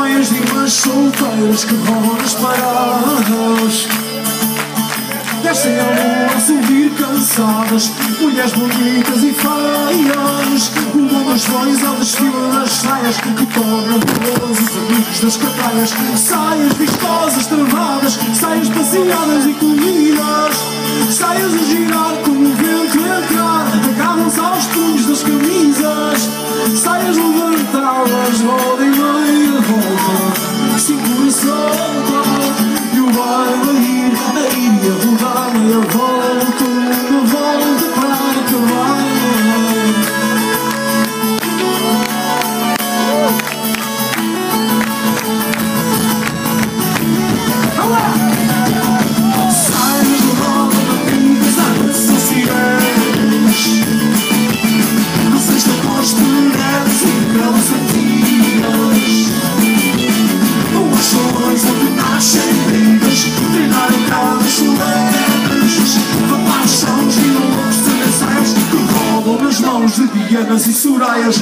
saias de irmãs solteiras que rolam nas paradas, descem a lua a subir cansadas, mulheres bonitas e feias, o mundo das flores ao desfile das saias que tornam brilhosos os amigos das cataias. Saias vistosas, travadas, saias passeadas e colhidas, saias a girar como o vento entrar, agarram-se aos punhos das camisas, saias levantadas, roda e meia volta, cintura solta, e o baile a ir e a rodar meia volta, uma volta para acabar. Saias do roda, amigas, são sirenes, não sei se gosto mulheres e aquelas antigas, umas solões onde nascem brigas, treinaram caras solenes, rapazes são os loucos de mensais que roubam nas mãos de Dianas e Soraias.